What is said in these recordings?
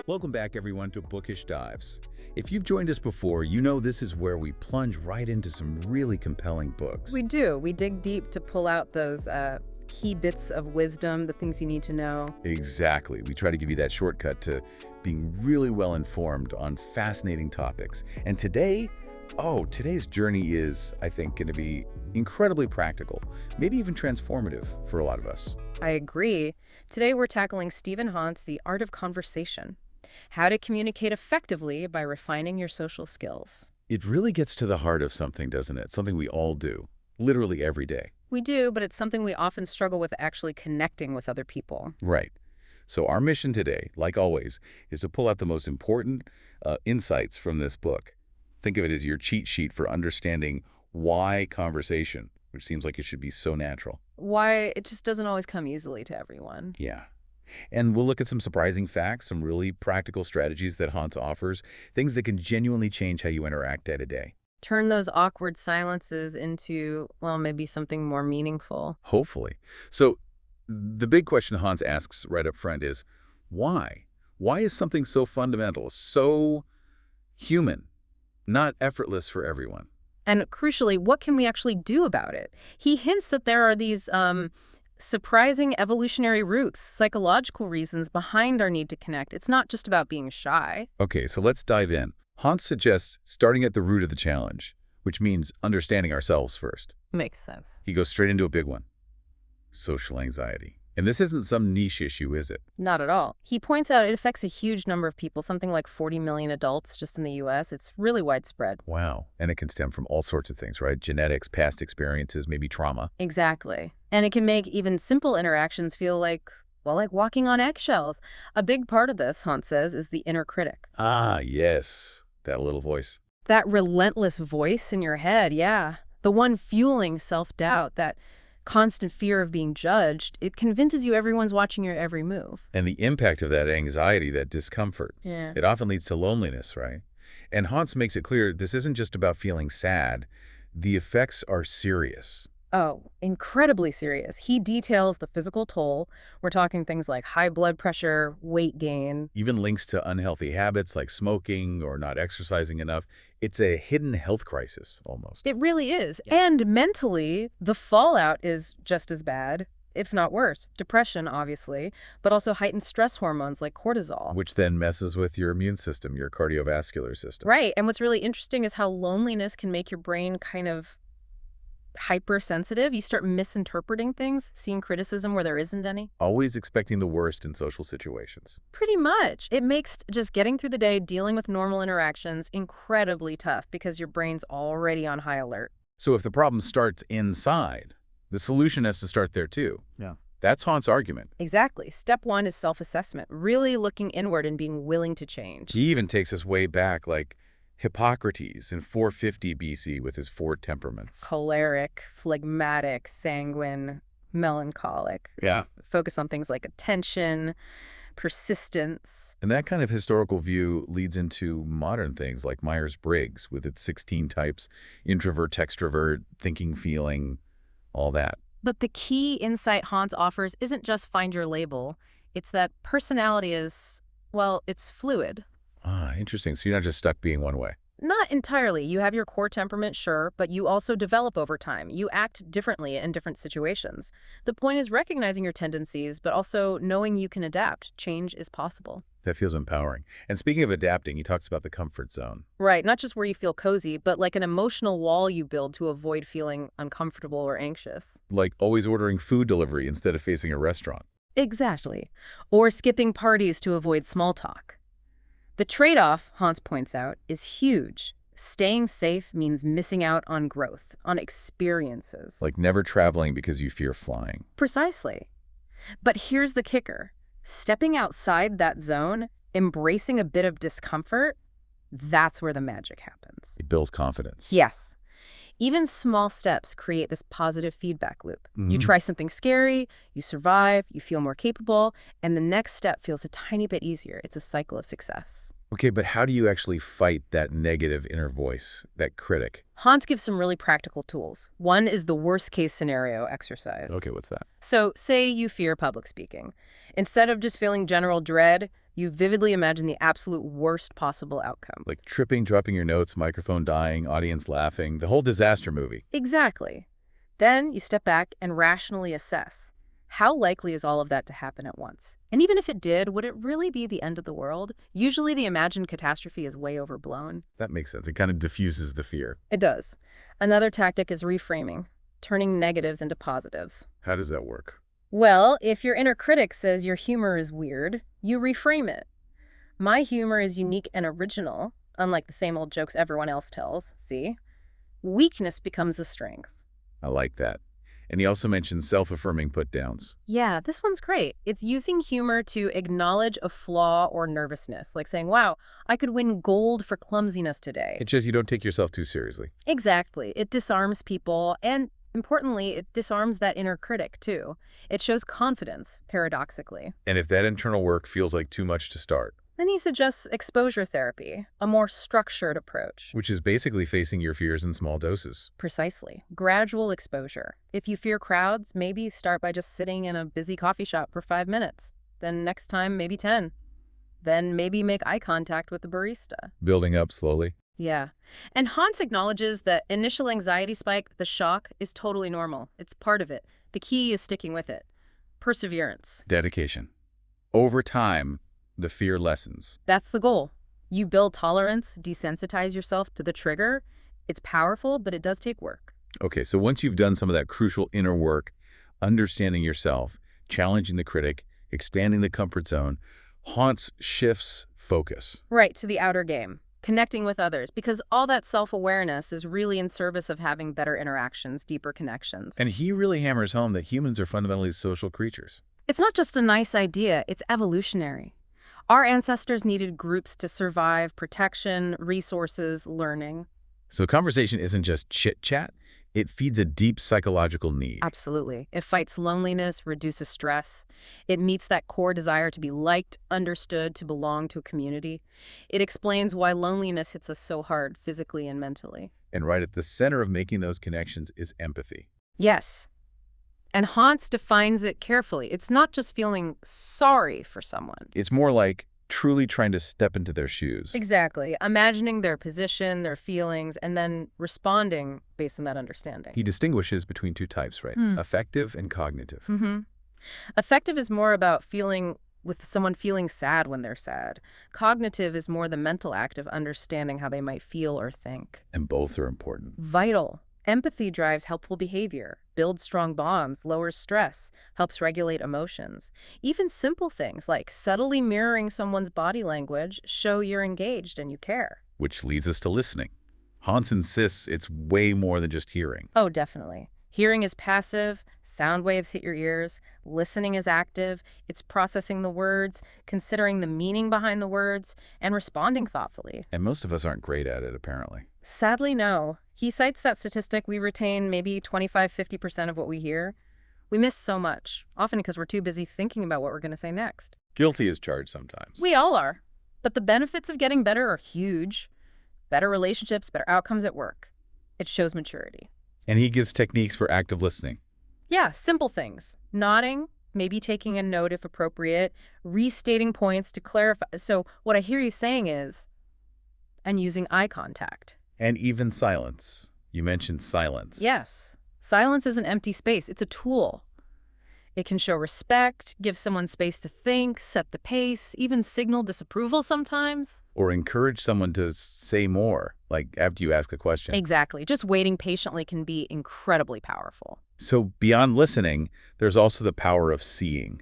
Welcome back, everyone, to Bookish Dives. If you've joined us before, you know this is where we plunge right into some really compelling books. We do. We dig deep to pull out those key bits of wisdom, the things you need to know. Exactly. We try to give you that shortcut to being really well informed on fascinating topics. And today's journey is, I think, going to be incredibly practical, maybe even transformative for a lot of us. I agree. Today we're tackling Stephen Haunt's The Art of Conversation. How to communicate effectively by refining your social skills. It really gets to the heart of something, doesn't it? Something we all do, literally every day. We do, but it's something we often struggle with actually connecting with other people. Right. So our mission today, like always, is to pull out the most important insights from this book. Think of it as your cheat sheet for understanding why conversation, which seems like it should be so natural. Why it just doesn't always come easily to everyone. Yeah. And we'll look at some surprising facts, some really practical strategies that Haunt offers, things that can genuinely change how you interact day to day. Turn those awkward silences into, well, maybe something more meaningful. Hopefully. So the big question Hans asks right up front is, why? Why is something so fundamental, so human, not effortless for everyone? And crucially, what can we actually do about it? He hints that there are these surprising evolutionary roots, psychological reasons behind our need to connect. It's not just about being shy. Okay, so let's dive in. Hans suggests starting at the root of the challenge, which means understanding ourselves first. Makes sense. He goes straight into a big one, social anxiety. And this isn't some niche issue, is it? Not at all. He points out it affects a huge number of people, something like 40 million adults just in the U.S. It's really widespread. Wow. And it can stem from all sorts of things, right? Genetics, past experiences, maybe trauma. Exactly. And it can make even simple interactions feel like, well, like walking on eggshells. A big part of this, Hunt says, is the inner critic. Ah, yes. That little voice. That relentless voice in your head, yeah. The one fueling self-doubt, that constant fear of being judged. It convinces you everyone's watching your every move. And the impact of that anxiety, that discomfort, it often leads to loneliness, right? And Hans makes it clear this isn't just about feeling sad. The effects are serious. Oh, incredibly serious. He details the physical toll. We're talking things like high blood pressure, weight gain. Even links to unhealthy habits like smoking or not exercising enough. It's a hidden health crisis, almost. It really is. Yeah. And mentally, the fallout is just as bad, if not worse. Depression, obviously, but also heightened stress hormones like cortisol. Which then messes with your immune system, your cardiovascular system. Right. And what's really interesting is how loneliness can make your brain kind of hypersensitive. You start misinterpreting things, seeing criticism where there isn't any. Always expecting the worst in social situations. Pretty much. It makes just getting through the day, dealing with normal interactions, incredibly tough because your brain's already on high alert. So if the problem starts inside, the solution has to start there too. Yeah. That's Haunt's argument. Exactly. Step one is self-assessment, really looking inward and being willing to change. He even takes us way back, like Hippocrates in 450 BC with his 4 temperaments. Choleric, phlegmatic, sanguine, melancholic. Yeah. Focus on things like attention, persistence. And that kind of historical view leads into modern things like Myers-Briggs with its 16 types, introvert, extrovert, thinking, feeling, all that. But the key insight Hans offers isn't just find your label. It's that personality is, well, it's fluid. Ah, interesting. So you're not just stuck being one way. Not entirely. You have your core temperament, sure, but you also develop over time. You act differently in different situations. The point is recognizing your tendencies, but also knowing you can adapt. Change is possible. That feels empowering. And speaking of adapting, he talks about the comfort zone. Right, not just where you feel cozy, but like an emotional wall you build to avoid feeling uncomfortable or anxious. Like always ordering food delivery instead of facing a restaurant. Exactly. Or skipping parties to avoid small talk. The trade-off, Hans points out, is huge. Staying safe means missing out on growth, on experiences. Like never traveling because you fear flying. Precisely. But here's the kicker. Stepping outside that zone, embracing a bit of discomfort, that's where the magic happens. It builds confidence. Yes. Even small steps create this positive feedback loop. You try something scary, you survive, you feel more capable, and the next step feels a tiny bit easier. It's a cycle of success. Okay, but how do you actually fight that negative inner voice, that critic? Hans gives some really practical tools. One is the worst-case scenario exercise. Okay, what's that? So say you fear public speaking. Instead of just feeling general dread, You vividly imagine the absolute worst possible outcome. Like tripping, dropping your notes, microphone dying, audience laughing, the whole disaster movie. Exactly. Then you step back and rationally assess. How likely is all of that to happen at once? And even if it did, would it really be the end of the world? Usually the imagined catastrophe is way overblown. That makes sense. It kind of diffuses the fear. It does. Another tactic is reframing, turning negatives into positives. How does that work? Well, if your inner critic says your humor is weird, you reframe it. My humor is unique and original, unlike the same old jokes everyone else tells, see? Weakness becomes a strength. I like that. And he also mentioned self-affirming put-downs. Yeah, this one's great. It's using humor to acknowledge a flaw or nervousness, like saying, wow, I could win gold for clumsiness today. It's just you don't take yourself too seriously. Exactly. It disarms people, and importantly, it disarms that inner critic, too. It shows confidence, paradoxically. And if that internal work feels like too much to start, Then he suggests exposure therapy, a more structured approach. which is basically facing your fears in small doses. Precisely. Gradual exposure. If you fear crowds, maybe start by just sitting in a busy coffee shop for 5 minutes. Then next time, maybe 10. Then maybe make eye contact with the barista. Building up slowly. Yeah. And Hans acknowledges that initial anxiety spike, the shock, is totally normal. It's part of it. The key is sticking with it. Perseverance. Dedication. Over time, the fear lessens. That's the goal. You build tolerance, desensitize yourself to the trigger. It's powerful, but it does take work. Okay, so once you've done some of that crucial inner work, understanding yourself, challenging the critic, expanding the comfort zone, Hans shifts focus. Right, to the outer game. Connecting with others, because all that self-awareness is really in service of having better interactions, deeper connections. And he really hammers home that humans are fundamentally social creatures. It's not just a nice idea, it's evolutionary. Our ancestors needed groups to survive, protection, resources, learning. So conversation isn't just chit-chat, it feeds a deep psychological need. Absolutely. It fights loneliness, reduces stress. It meets that core desire to be liked, understood, to belong to a community. It explains why loneliness hits us so hard, physically and mentally. And right at the center of making those connections is empathy. Yes. And Hans defines it carefully. It's not just feeling sorry for someone. It's more like truly trying to step into their shoes. Exactly. Imagining their position, their feelings, and then responding based on that understanding. He distinguishes between two types, right? Affective and cognitive. Affective is more about feeling with someone feeling sad when they're sad. Cognitive is more the mental act of understanding how they might feel or think. And both are important. Vital. Empathy drives helpful behavior, builds strong bonds, lowers stress, helps regulate emotions. Even simple things like subtly mirroring someone's body language show you're engaged and you care. Which leads us to listening. Hans insists it's way more than just hearing. Oh, definitely. Hearing is passive, sound waves hit your ears. Listening is active. It's processing the words, considering the meaning behind the words, and responding thoughtfully. And most of us aren't great at it, apparently. Sadly, no. He cites that statistic we retain maybe 25–50% of what we hear. We miss so much, often because we're too busy thinking about what we're going to say next. Guilty as charged sometimes. We all are. But the benefits of getting better are huge. Better relationships, better outcomes at work. It shows maturity. And he gives techniques for active listening. Yeah, simple things. Nodding, maybe taking a note if appropriate, restating points to clarify. So what I hear you saying is, and using eye contact. And even silence. You mentioned silence. Yes. Silence is an empty space. It's a tool. It can show respect, give someone space to think, set the pace, even signal disapproval sometimes. Or encourage someone to say more, like after you ask a question. Exactly. Just waiting patiently can be incredibly powerful. So beyond listening, there's also the power of seeing,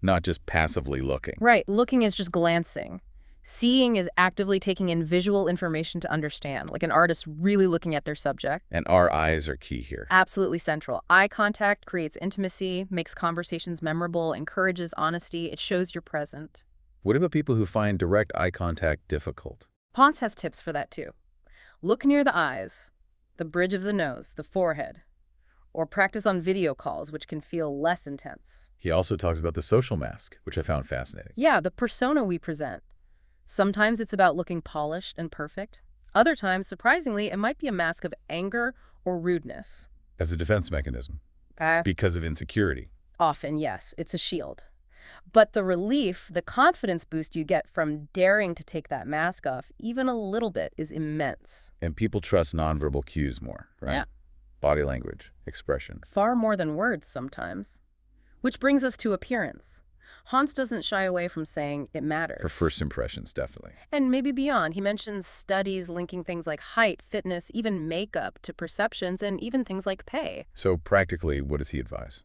not just passively looking. Right. Looking is just glancing. Seeing is actively taking in visual information to understand, like an artist really looking at their subject. And our eyes are key here. Absolutely central. Eye contact creates intimacy, makes conversations memorable, encourages honesty. It shows you're present. What about people who find direct eye contact difficult? Ponce has tips for that too. Look near the eyes, the bridge of the nose, the forehead, or practice on video calls, which can feel less intense. He also talks about the social mask, which I found fascinating. Yeah, the persona we present. Sometimes it's about looking polished and perfect. Other times, surprisingly, it might be a mask of anger or rudeness. As a defense mechanism. Because of insecurity. Often, yes, it's a shield. But the relief, the confidence boost you get from daring to take that mask off, even a little bit, is immense. And people trust nonverbal cues more, right? Yeah. Body language, expression. Far more than words sometimes. Which brings us to appearance. Hans doesn't shy away from saying it matters. For first impressions, definitely. And maybe beyond. He mentions studies linking things like height, fitness, even makeup to perceptions, and even things like pay. So practically, what does he advise?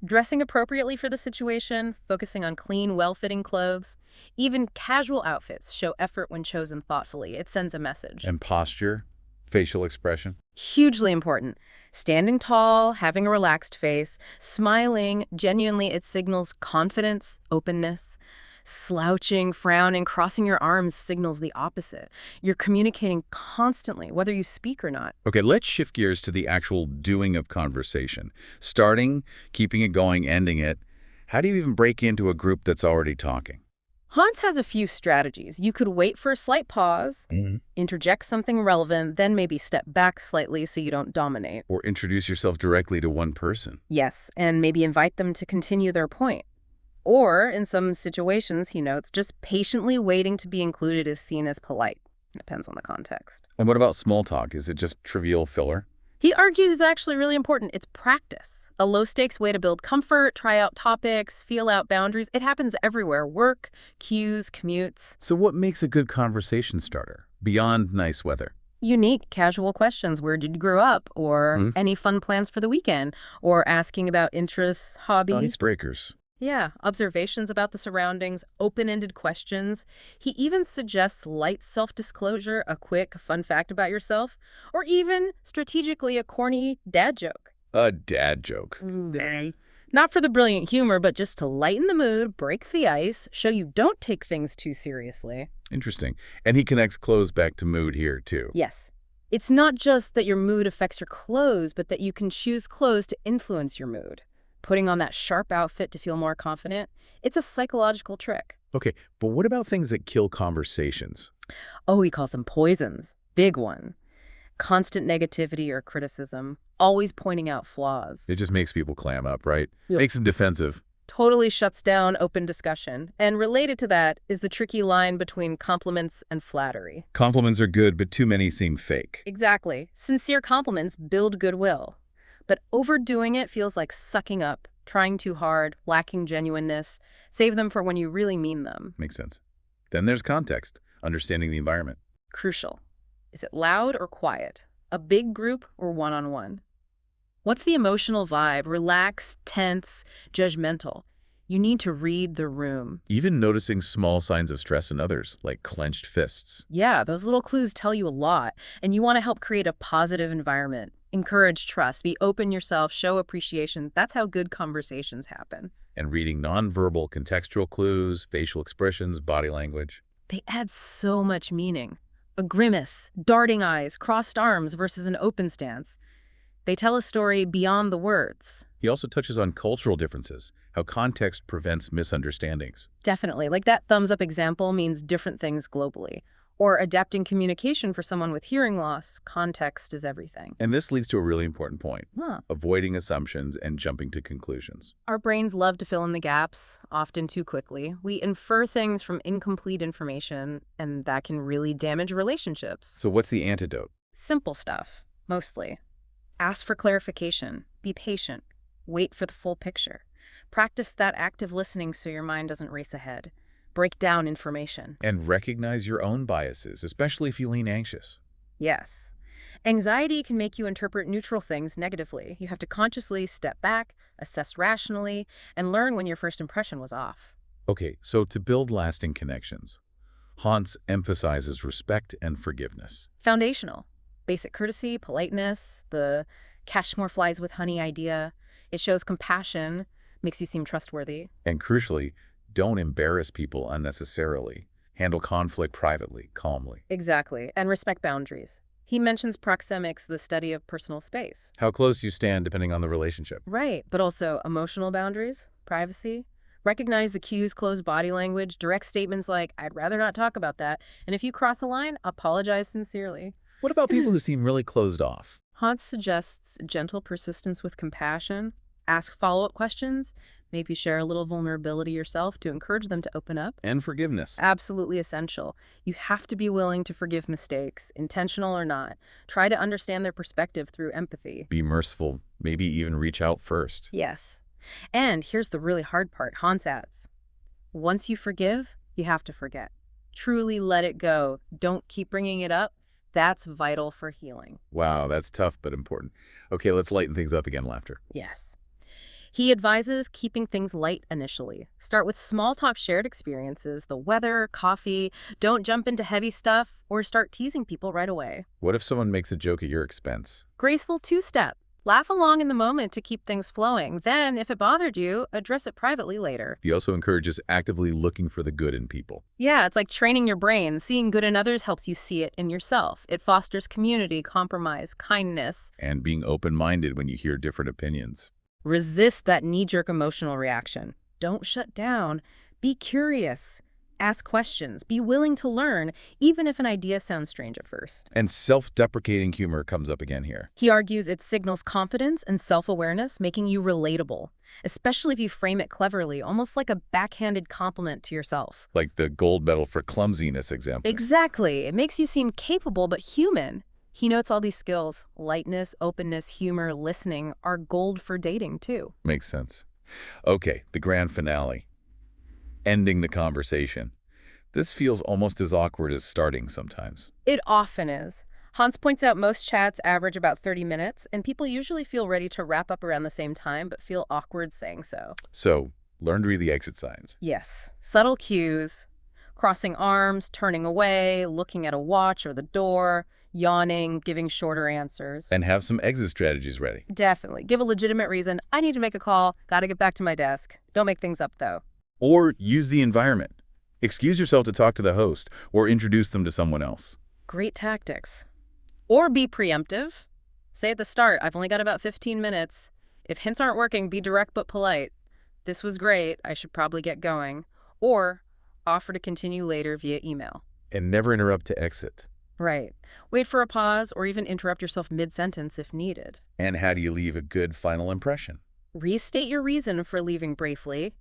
Dressing appropriately for the situation, focusing on clean, well-fitting clothes. Even casual outfits show effort when chosen thoughtfully. It sends a message. And posture, facial expression? Hugely important. Standing tall, having a relaxed face, smiling, genuinely it signals confidence, openness. Slouching, frowning, crossing your arms signals the opposite. You're communicating constantly, whether you speak or not. Okay, let's shift gears to the actual doing of conversation. Starting, keeping it going, ending it. How do you even break into a group that's already talking? Hans has a few strategies. You could wait for a slight pause, interject something relevant, then maybe step back slightly so you don't dominate. Or introduce yourself directly to one person. Yes, and maybe invite them to continue their point. Or, in some situations, he notes, just patiently waiting to be included is seen as polite. Depends on the context. And what about small talk? Is it just trivial filler? He argues it's actually really important. It's practice. A low-stakes way to build comfort, try out topics, feel out boundaries. It happens everywhere. Work, cues, commutes. So what makes a good conversation starter, beyond nice weather? Unique, casual questions. Where did you grow up? Or any fun plans for the weekend? Or asking about interests, hobbies. Icebreakers. Yeah, observations about the surroundings, open-ended questions. He even suggests light self-disclosure, a quick, fun fact about yourself, or even, strategically, a corny dad joke. A dad joke. Not for the brilliant humor, but just to lighten the mood, break the ice, show you don't take things too seriously. Interesting. And he connects clothes back to mood here, too. Yes. It's not just that your mood affects your clothes, but that you can choose clothes to influence your mood. Putting on that sharp outfit to feel more confident, it's a psychological trick. Okay, but what about things that kill conversations? Oh, he calls them poisons. Big one. Constant negativity or criticism, always pointing out flaws. It just makes people clam up, right? Yep. Makes them defensive. Totally shuts down open discussion. And related to that is the tricky line between compliments and flattery. Compliments are good, but too many seem fake. Exactly. Sincere compliments build goodwill. But overdoing it feels like sucking up, trying too hard, lacking genuineness. Save them for when you really mean them. Makes sense. Then there's context, understanding the environment. Crucial. Is it loud or quiet? A big group or one-on-one? What's the emotional vibe? Relaxed, tense, judgmental? You need to read the room. Even noticing small signs of stress in others, like clenched fists. Yeah, those little clues tell you a lot, and you want to help create a positive environment. Encourage trust, be open yourself, show appreciation. That's how good conversations happen. And reading nonverbal contextual clues, facial expressions, body language. They add so much meaning. A grimace, darting eyes, crossed arms versus an open stance. They tell a story beyond the words. He also touches on cultural differences, how context prevents misunderstandings. Definitely. Like that thumbs-up example means different things globally. Or adapting communication for someone with hearing loss. Context is everything. And this leads to a really important point. Avoiding assumptions and jumping to conclusions. Our brains love to fill in the gaps, often too quickly. We infer things from incomplete information, and that can really damage relationships. So what's the antidote? Simple stuff, mostly. Ask for clarification. Be patient. Wait for the full picture. Practice that active listening so your mind doesn't race ahead. Break down information. And recognize your own biases, especially if you lean anxious. Yes. Anxiety can make you interpret neutral things negatively. You have to consciously step back, assess rationally, and learn when your first impression was off. Okay, so to build lasting connections, Hans emphasizes respect and forgiveness. Foundational. Basic courtesy, politeness, the catch more flies with honey idea. It shows compassion, makes you seem trustworthy. And crucially, don't embarrass people unnecessarily. Handle conflict privately, calmly. Exactly, and respect boundaries. He mentions proxemics, the study of personal space. How close you stand depending on the relationship. Right, but also emotional boundaries, privacy. Recognize the cues, closed body language, direct statements like, I'd rather not talk about that. And if you cross a line, apologize sincerely. What about people who seem really closed off? Hans suggests gentle persistence with compassion. Ask follow-up questions, maybe share a little vulnerability yourself to encourage them to open up. And forgiveness. Absolutely essential. You have to be willing to forgive mistakes, intentional or not. Try to understand their perspective through empathy. Be merciful, maybe even reach out first. Yes. And here's the really hard part, Hans adds. Once you forgive, you have to forget. Truly let it go. Don't keep bringing it up. That's vital for healing. Wow, that's tough but important. Okay, let's lighten things up again, laughter. Yes. He advises keeping things light initially. Start with small talk shared experiences, the weather, coffee. Don't jump into heavy stuff or start teasing people right away. What if someone makes a joke at your expense? Graceful two-step. Laugh along in the moment to keep things flowing. Then, if it bothered you, address it privately later. He also encourages actively looking for the good in people. Yeah, it's like training your brain. Seeing good in others helps you see it in yourself. It fosters community, compromise, kindness. And being open-minded when you hear different opinions. Resist that knee-jerk emotional reaction. Don't shut down. Be curious. Ask questions. Be willing to learn, even if an idea sounds strange at first. And self-deprecating humor comes up again here. He argues it signals confidence and self-awareness, making you relatable, especially if you frame it cleverly, almost like a backhanded compliment to yourself. Like the gold medal for clumsiness example. Exactly. It makes you seem capable but human. He notes all these skills, lightness, openness, humor, listening, are gold for dating, too. Makes sense. Okay, the grand finale. Ending the conversation. This feels almost as awkward as starting sometimes. It often is. Hans points out most chats average about 30 minutes, and people usually feel ready to wrap up around the same time, but feel awkward saying so. So, learn to read the exit signs. Yes. Subtle cues. Crossing arms, turning away, looking at a watch or the door, yawning, giving shorter answers. And have some exit strategies ready. Definitely. Give a legitimate reason. I need to make a call. Gotta get back to my desk. Don't make things up, though. Or use the environment. Excuse yourself to talk to the host or introduce them to someone else. Great tactics. Or be preemptive. Say at the start, I've only got about 15 minutes. If hints aren't working, be direct but polite. This was great. I should probably get going. Or offer to continue later via email. And never interrupt to exit. Right. Wait for a pause or even interrupt yourself mid-sentence if needed. And how do you leave a good final impression? Restate your reason for leaving briefly.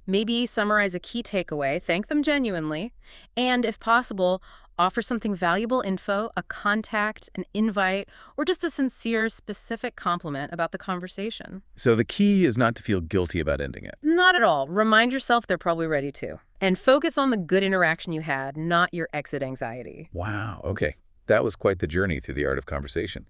Maybe summarize a key takeaway, thank them genuinely, and if possible, offer something valuable info, a contact, an invite, or just a sincere, specific compliment about the conversation. So the key is not to feel guilty about ending it. Not at all. Remind yourself they're probably ready to. And focus on the good interaction you had, not your exit anxiety. Wow, okay. That was quite the journey through the art of conversation.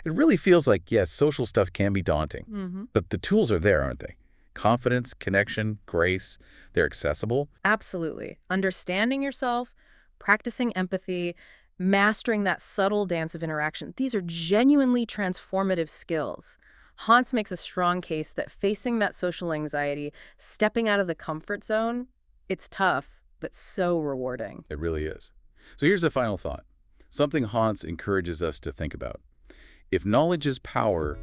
It really feels like, yes, social stuff can be daunting, but the tools are there, aren't they? Confidence, connection, grace, they're accessible. Absolutely. Understanding yourself, practicing empathy, mastering that subtle dance of interaction. These are genuinely transformative skills. Hans makes a strong case that facing that social anxiety, stepping out of the comfort zone, it's tough, but so rewarding. It really is. So here's a final thought. Something Hans encourages us to think about. If knowledge is power,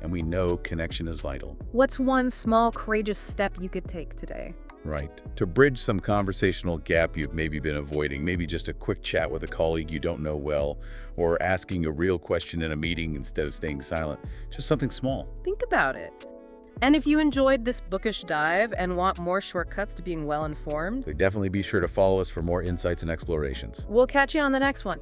and we know connection is vital. What's one small, courageous step you could take today? Right. To bridge some conversational gap you've maybe been avoiding, maybe just a quick chat with a colleague you don't know well, or asking a real question in a meeting instead of staying silent. Just something small. Think about it. And if you enjoyed this bookish dive and want more shortcuts to being well-informed, So definitely be sure to follow us for more insights and explorations. we'll catch you on the next one.